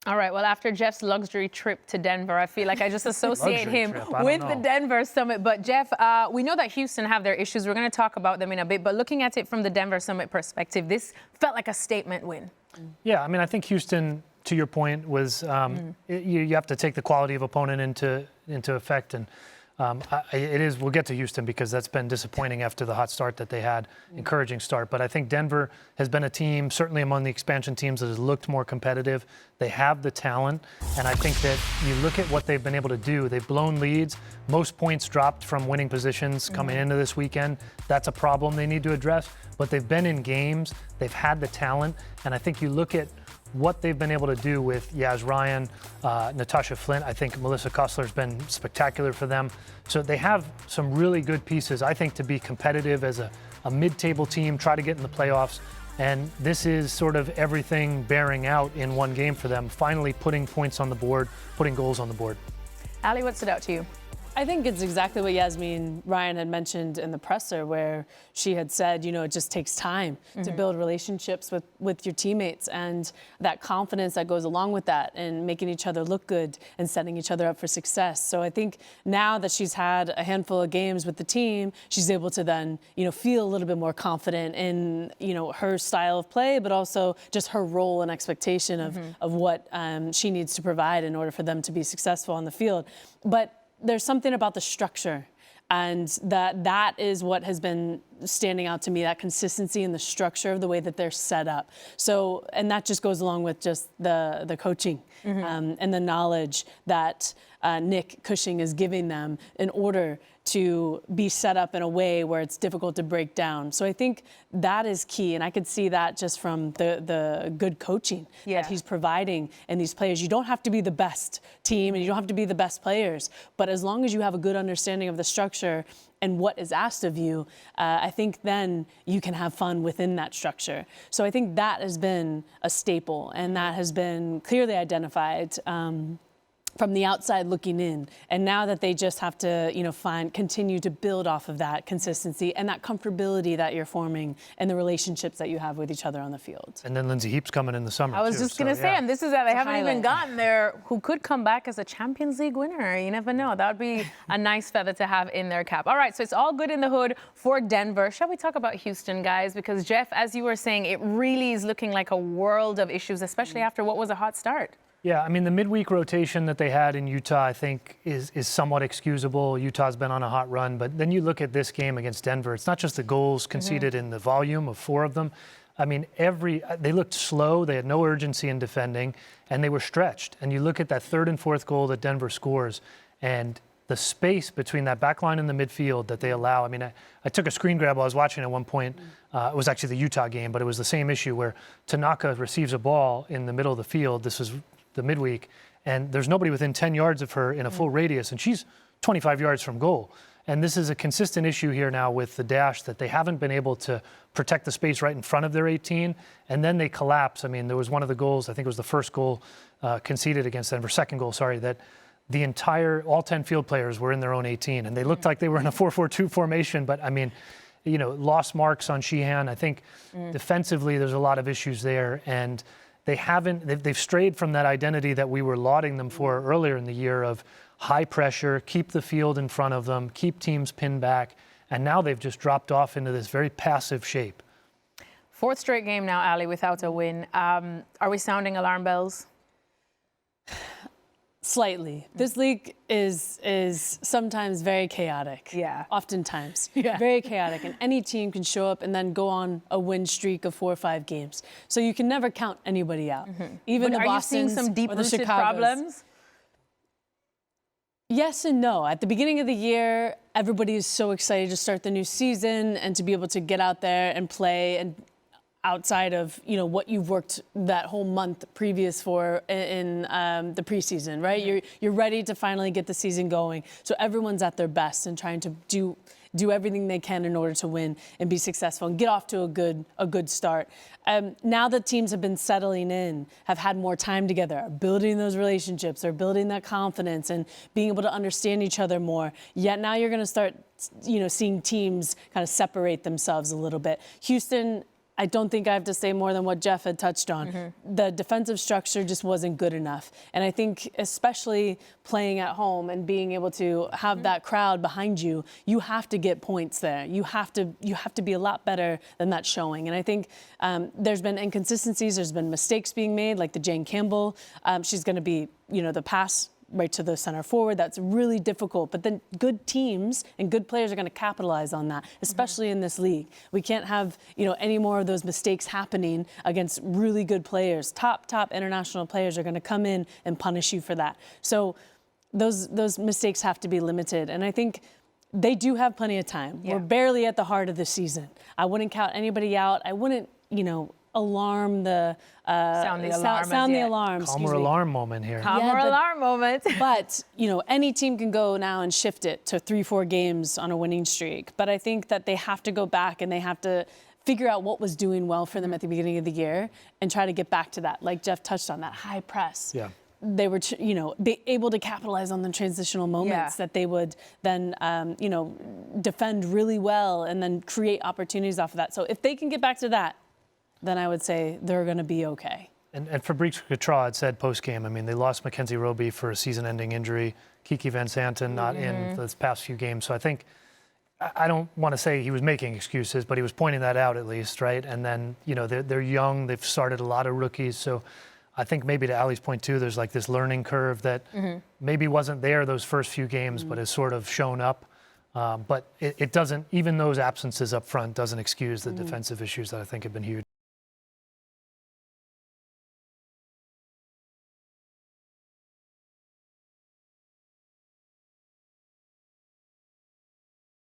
All right, well, after Jeff's luxury trip to Denver, I feel like I just associate him with the Denver Summit. But Jeff, we know that Houston have their issues. We're going to talk about them in a bit. But looking at it from the Denver Summit perspective, this felt like a statement win. Yeah, I mean, I think Houston, to your point, was you have to take the quality of opponent into effect. And it is, we'll get to Houston because that's been disappointing after the hot start that they had, encouraging start. But I think Denver has been a team, certainly among the expansion teams, that has looked more competitive. They have the talent, and I think that you look at what they've been able to do. They've blown leads, most points dropped from winning positions coming into this weekend. That's a problem they need to address, but they've been in games, they've had the talent, and I think you look at what they've been able to do with Yaz Ryan, Natasha Flint. I think Melissa Kostler's been spectacular for them. So they have some really good pieces, I think, to be competitive as a mid-table team, try to get in the playoffs. And this is sort of everything bearing out in one game for them, finally putting points on the board, putting goals on the board. Ali, what stood out to you? I think it's exactly what Yasmin Ryan had mentioned in the presser, where she had said, you know, it just takes time to build relationships with your teammates, and that confidence that goes along with that, and making each other look good and setting each other up for success. So I think now that she's had a handful of games with the team, she's able to then, you know, feel a little bit more confident in, you know, her style of play, but also just her role and expectation of what she needs to provide in order for them to be successful on the field. But there's something about the structure, and that is what has been standing out to me, that consistency in the structure of the way that they're set up. So, and that just goes along with just the coaching and the knowledge that Nick Cushing is giving them in order to be set up in a way where it's difficult to break down. So I think that is key, and I could see that just from the good coaching that he's providing in these players. You don't have to be the best team, and you don't have to be the best players, but as long as you have a good understanding of the structure and what is asked of you, I think then you can have fun within that structure. So I think that has been a staple, and that has been clearly identified from the outside looking in. And now that they just have to, you know, continue to build off of that consistency and that comfortability that you're forming and the relationships that you have with each other on the field. And then Lindsay Heap's coming in the summer. I was just going to say, and this is that they haven't even gotten there, who could come back as a Champions League winner. You never know. That would be a nice feather to have in their cap. All right, so it's all good in the hood for Denver. Shall we talk about Houston, guys? Because, Jeff, as you were saying, it really is looking like a world of issues, especially after what was a hot start. Yeah, I mean, the midweek rotation that they had in Utah, I think, is somewhat excusable. Utah's been on a hot run, but then you look at this game against Denver. It's not just the goals conceded in the volume of 4 of them. I mean, they looked slow. They had no urgency in defending, and they were stretched. And you look at that 3rd and 4th goal that Denver scores, and the space between that back line and the midfield that they allow. I mean, I took a screen grab while I was watching at one point. It was actually the Utah game, but it was the same issue where Tanaka receives a ball in the middle of the field. This was the midweek, and there's nobody within 10 yards of her in a full radius, and she's 25 yards from goal. And this is a consistent issue here now with the dash, that they haven't been able to protect the space right in front of their 18, and then they collapse. I mean, there was one of the goals, I think it was the first goal conceded against Denver, second goal, sorry, that all 10 field players were in their own 18, and they looked like they were in a 4-4-2 formation, but I mean, you know, lost marks on Sheehan. I think defensively there's a lot of issues there, and they've strayed from that identity that we were lauding them for earlier in the year of high pressure, keep the field in front of them, keep teams pinned back, and now they've just dropped off into this very passive shape. 4th straight game now, Ali, without a win. Are we sounding alarm bells? Slightly. This league is sometimes very chaotic. Yeah. Oftentimes. Yeah. Very chaotic. And any team can show up and then go on a win streak of 4 or 5 games. So you can never count anybody out. Even the Bostons, are you seeing some deep-rooted problems? Yes and no. At the beginning of the year, everybody is so excited to start the new season and to be able to get out there and play and outside of, you know, what you've worked that whole month previous for in the preseason, right? You're ready to finally get the season going. So everyone's at their best and trying to do everything they can in order to win and be successful and get off to a good start. Now that teams have been settling in, have had more time together, are building those relationships, are building that confidence and being able to understand each other more. Yet now you're going to start, you know, seeing teams kind of separate themselves a little bit. Houston I don't think I have to say more than what Jeff had touched on. The defensive structure just wasn't good enough. And I think especially playing at home and being able to have that crowd behind you, you have to get points there. You have to be a lot better than that showing. And I think there's been inconsistencies, there's been mistakes being made, like the Jane Campbell. She's going to be, the pass right to the center forward. That's really difficult. But then good teams and good players are going to capitalize on that, especially in this league. We can't have, any more of those mistakes happening against really good players. Top international players are going to come in and punish you for that. So those mistakes have to be limited. And I think they do have plenty of time. Yeah. We're barely at the heart of the season. I wouldn't count anybody out. I wouldn't, alarm the sound the alarm. Sound the alarm. Calmer alarm moment here. Calmer alarm moment. But any team can go now and shift it to 3-4 games on a winning streak. But I think that they have to go back and they have to figure out what was doing well for them at the beginning of the year and try to get back to that. Like Jeff touched on, that high press. Yeah. They were, be able to capitalize on the transitional moments that they would then, defend really well and then create opportunities off of that. So if they can get back to that, then I would say they're going to be okay. And Fabrice Coutras had said post-game, they lost Mackenzie Roby for a season-ending injury. Kiki Van Santen not in this past few games. So I think, I don't want to say he was making excuses, but he was pointing that out at least, right? And then, they're young. They've started a lot of rookies. So I think maybe to Ali's point too, there's like this learning curve that maybe wasn't there those first few games, but has sort of shown up. But it doesn't, even those absences up front doesn't excuse the defensive issues that I think have been huge.